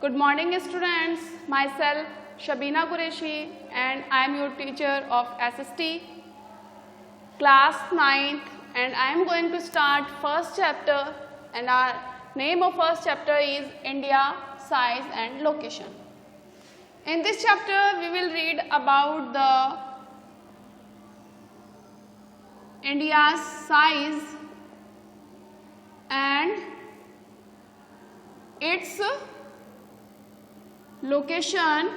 Good morning students, myself Shabina Qureshi and I am your teacher of SST class 9th and I am going to start first chapter and our name of first chapter is India, Size and Location. In this chapter we will read about the India's size and its location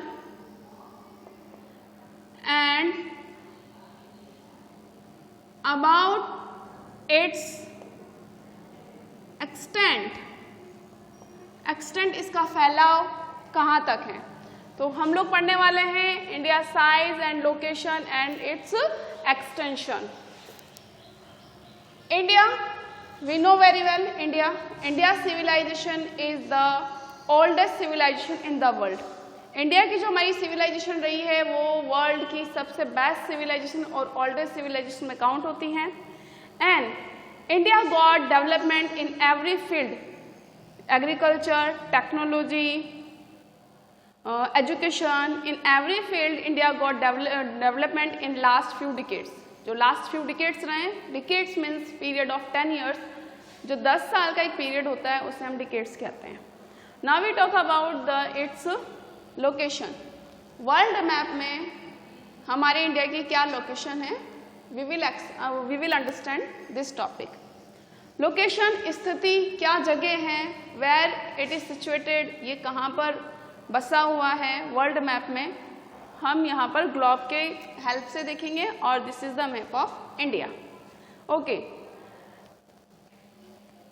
and about its extent इसका फैलाव कहाँ तक है। तो हम लोग पढ़ने वाले हैं India size and location and it's extension. India, we know very well India civilization is the oldest civilization in the world. India की जो हमारी सिविलाइजेशन रही है वो वर्ल्ड की सबसे बेस्ट सिविलाइजेशन और ओल्डेस्ट सिविलाइजेशन में काउंट होती हैं। And India got development in every field, agriculture, technology, education, in every field India got development in last few decades. जो लास्ट फ्यू डिकेड्स रहे हैं, decades means period of 10 years, जो 10 साल का एक पीरियड होता है उसे हम डिकेड्स कहते हैं। Now we talk about the its location. World map में हमारे इंडिया की क्या लोकेशन है, we will understand this topic. Location, स्थिति, क्या जगह है, वेयर इट इज सिचुएटेड, ये कहाँ पर बसा हुआ है वर्ल्ड मैप में, हम यहाँ पर ग्लोब के हेल्प से देखेंगे और this is the map of India. Okay,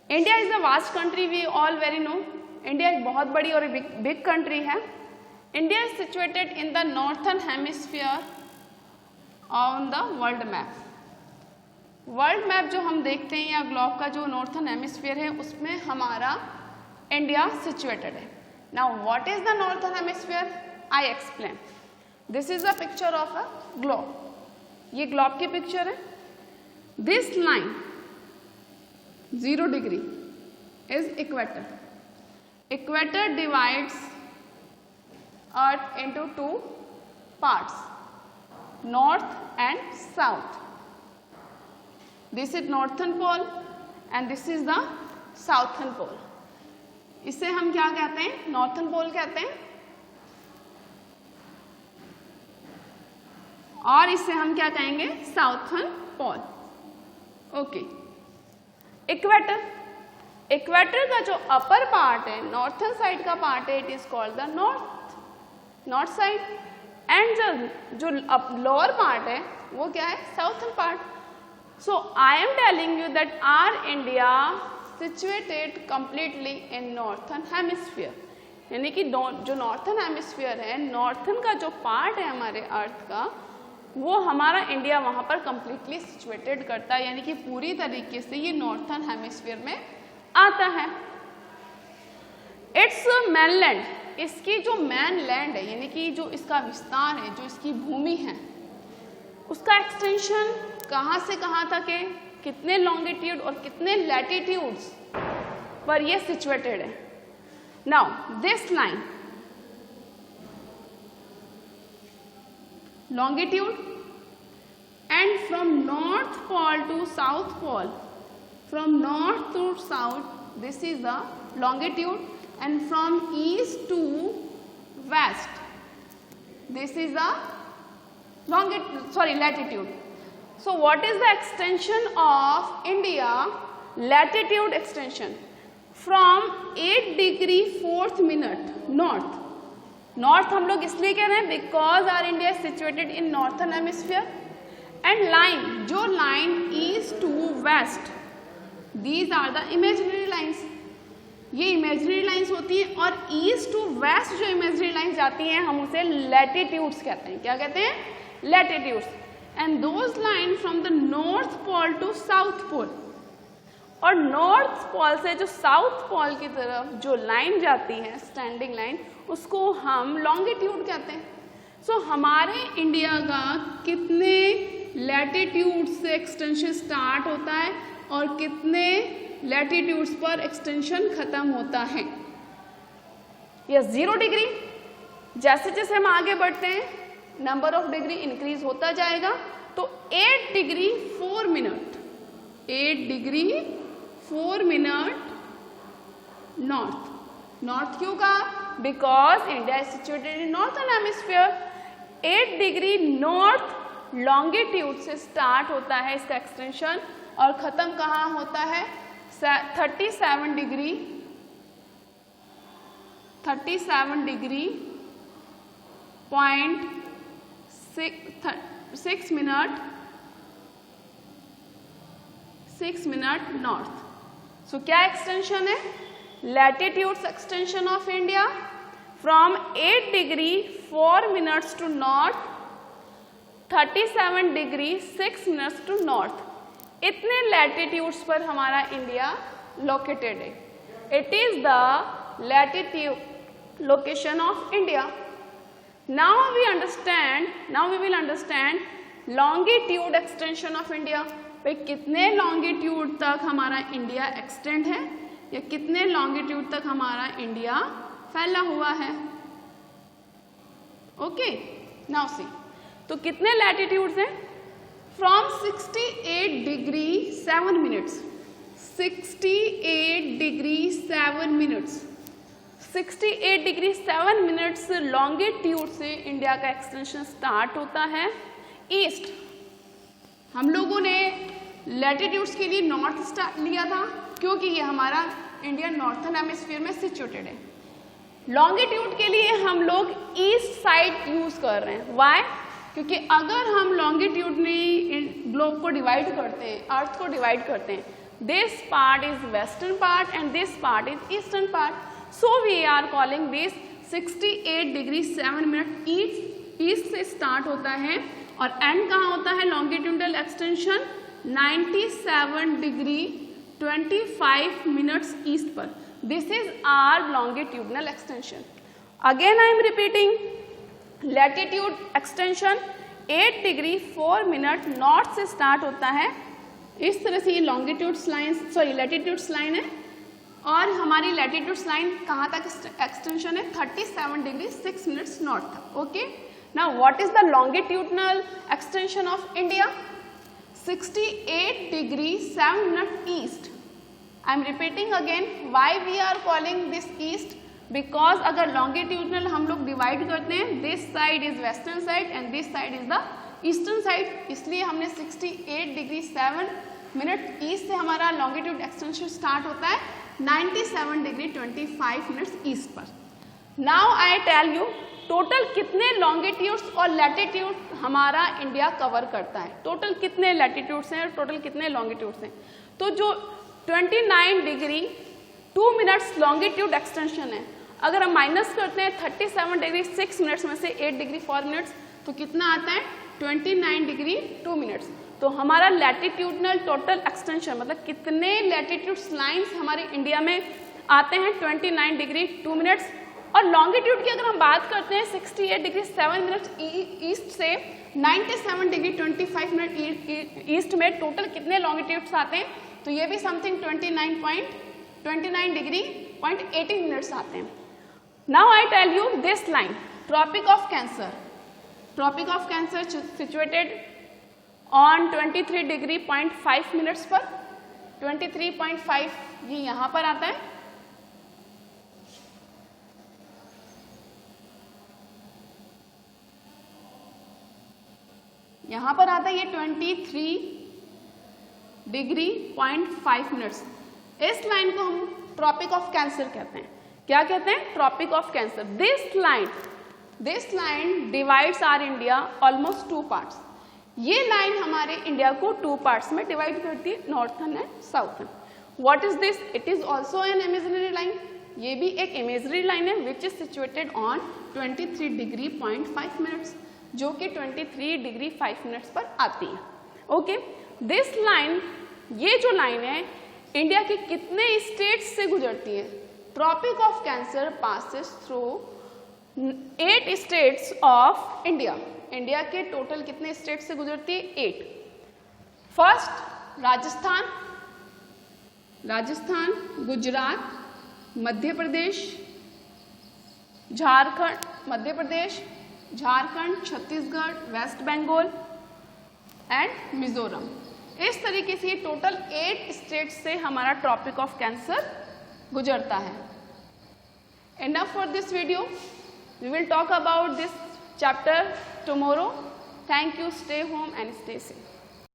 India is a vast country, we all very know. India एक बहुत बड़ी और बिग कंट्री है। India is situated in the northern hemisphere on the world map. World map जो हम देखते हैं या ग्लोब का जो नॉर्थन हेमिस्फीयर है उसमें हमारा इंडिया सिचुएटेड है। Now what is the northern hemisphere, I explain. This is a picture of a globe, ये ग्लोब की पिक्चर है। This line 0 degree is equator. Equator divides earth into 2 parts, north and south. This is northern pole and this is the southern pole. इसे हम क्या कहते हैं, northern पोल कहते हैं, और इसे हम क्या कहेंगे, साउथर्न पोल। ओके, इक्वेटर का जो अपर पार्ट है, नॉर्थन साइड का पार्ट है, it is called the north side, and जो लोअर पार्ट है वो क्या है, southern part. So I am telling you that are India situated completely in northern hemisphere, यानी कि जो नॉर्थन हेमिस्फीयर है, नॉर्थन का जो पार्ट है हमारे अर्थ का, वो हमारा इंडिया वहाँ पर कंप्लीटली सिचुएटेड करता है, यानी कि पूरी तरीके से ये नॉर्थन हेमिस्फीयर में आता है। इट्स मैनलैंड, इसकी जो मैन लैंड है, यानी कि जो इसका विस्तार है, जो इसकी भूमि है, उसका एक्सटेंशन कहाँ से कहाँ तक है, कितने लॉन्गिट्यूड और कितने लैटिट्यूड्स पर ये सिचुएटेड है। Now this line longitude and from north pole to south pole, from north to south this is the longitude, and from east to west this is the latitude. So what is the extension of India? Latitude extension from 8 degree 4th minute north हम लोग इसलिए कह रहे हैं because our India situated in northern hemisphere, and line, जो line east to west, these are the imaginary lines, ये imaginary lines होती हैं, और ईस्ट टू वेस्ट जो इमेजिनरी लाइंस जाती हैं हम उसे लैटिट्यूड्स कहते हैं। क्या कहते हैं, latitudes. And those line from the north pole to south pole, और नॉर्थ पोल से जो साउथ पोल की तरफ जो लाइन जाती है, स्टैंडिंग लाइन, उसको हम लॉन्गिट्यूड कहते हैं। सो हमारे इंडिया का कितने लैटिट्यूड से एक्सटेंशन स्टार्ट होता है और कितने लैटिट्यूड्स पर एक्सटेंशन खत्म होता है। या 0 डिग्री। जैसे जैसे हम आगे बढ़ते हैं नंबर ऑफ डिग्री इंक्रीज होता जाएगा। तो 8 degree 4 minute, 8 degree 4 minute north. North क्यों कहा? Because India is situated in northern hemisphere. 8 degree north longitude से स्टार्ट होता है इसका एक्सटेंशन और खत्म कहाँ होता है? 37 डिग्री 6 मिनट नॉर्थ। सो क्या एक्सटेंशन है? Latitudes extension of India from 8 degree 4 minutes to north, 37 degree 6 minutes to north. इतने लैटिट्यूड्स पर हमारा इंडिया लोकेटेड है। It is the latitude location of India. Now we will understand longitude extension of India। भाई कितने longitude तक हमारा India extend है या कितने लॉन्गिट्यूड तक हमारा इंडिया फैला हुआ है। ओके, नाउ सी, तो कितने लैटिट्यूड्स हैं? From 68 degree 7 minutes, 68 degree 7 minutes, 68 degree 7 minutes longitude से इंडिया का एक्सटेंशन स्टार्ट होता है ईस्ट। हम लोगों ने लैटिट्यूड्स के लिए नॉर्थ स्टार्ट लिया था क्योंकि ये हमारा इंडिया नॉर्थर्न हेमिस्फीयर में सिचुएटेड है। लॉन्गिट्यूड के लिए हम लोग ईस्ट साइड यूज कर रहे हैं। व्हाई? क्योंकि अगर हम लॉन्गिट्यूडनली ग्लोब को डिवाइड करते हैं, अर्थ को डिवाइड करते हैं, this part is western part and this part is eastern part. So we are calling this 68 degree 7 minute east से स्टार्ट होता है और एंड कहाँ होता है longitudinal extension? 97 degree 25 minutes east पर। This is our longitudinal extension. Again I am repeating, latitude extension 8 degree 4 minute north से start होता है। इस तरह से ये longitudes line, sorry latitudes line है और हमारी लैटिट्यूड्स लाइन कहाँ तक एक्सटेंशन है? 37 डिग्री 6 मिनट्स नॉर्थ तक। Okay, now what is the longitudinal extension of India? 68 degree 7 minute east. I am repeating again, why we are calling this east? Because अगर longitudinal हम लोग डिवाइड करते हैं, this side is western side and this side is the eastern side, इसलिए हमने 68 degree 7 minute east से हमारा longitude extension start होता है 97 डिग्री 25 मिनट्स ईस्ट पर। Now I tell you total कितने लॉन्गिट्यूड्स और लैटिट्यूड हमारा इंडिया कवर करता है। टोटल कितने लैटिट्यूड्स हैं और टोटल कितने लॉन्गिट्यूड्स हैं? तो जो 29 डिग्री 2 मिनट्स लॉन्गिट्यूड एक्सटेंशन है, अगर हम माइनस करते हैं 37 डिग्री 6 मिनट्स में से 8 डिग्री 4 मिनट्स, तो कितना आता है? 29 डिग्री 2 मिनट्स। तो हमारा लैटिट्यूडनल टोटल एक्सटेंशन मतलब कितने लैटिट्यूड्स लाइंस हमारे इंडिया में आते हैं? 29 डिग्री 2 मिनट्स। और लॉन्गिट्यूड की अगर हम बात करते हैं 68 डिग्री 7 मिनट्स ईस्ट से 97 डिग्री 25 मिनट ईस्ट में टोटल कितने लॉन्गिट्यूड्स आते हैं? तो ये भी समथिंग 29 डिग्री 18 मिनट्स आते हैं। Now I tell you this line, tropic of cancer. Tropic of cancer situated on 23 degree 0.5 minutes पर। 23.5 ये यहाँ पर आता है। यहाँ पर आता है ये 23 डिग्री 0.5 मिनट्स। इस लाइन को हम ट्रॉपिक ऑफ कैंसर कहते हैं। क्या कहते हैं? Tropic of cancer. This line divides our India almost 2 parts. ये लाइन हमारे इंडिया को 2 पार्ट्स में डिवाइड करती है, northern and southern. What is this? It is also an imaginary line. ये भी एक इमेजिनरी लाइन है which is situated on 23 degree 0.5 minutes, जो कि 23 डिग्री 5 मिनट्स पर आती है। ओके, दिस लाइन, ये जो लाइन है इंडिया के कितने स्टेट्स से गुजरती है? Tropic of cancer passes through 8 states of India. India के टोटल कितने स्टेट से गुजरती है? 8। First Rajasthan, Gujarat, Madhya Pradesh, Jharkhand, Madhya Pradesh, Jharkhand, Chhattisgarh, West Bengal and Mizoram. इस तरीके से टोटल 8 स्टेट से हमारा टॉपिक ऑफ कैंसर गुजरता है। Enough for this video. We will talk about this chapter tomorrow. Thank you. Stay home and stay safe.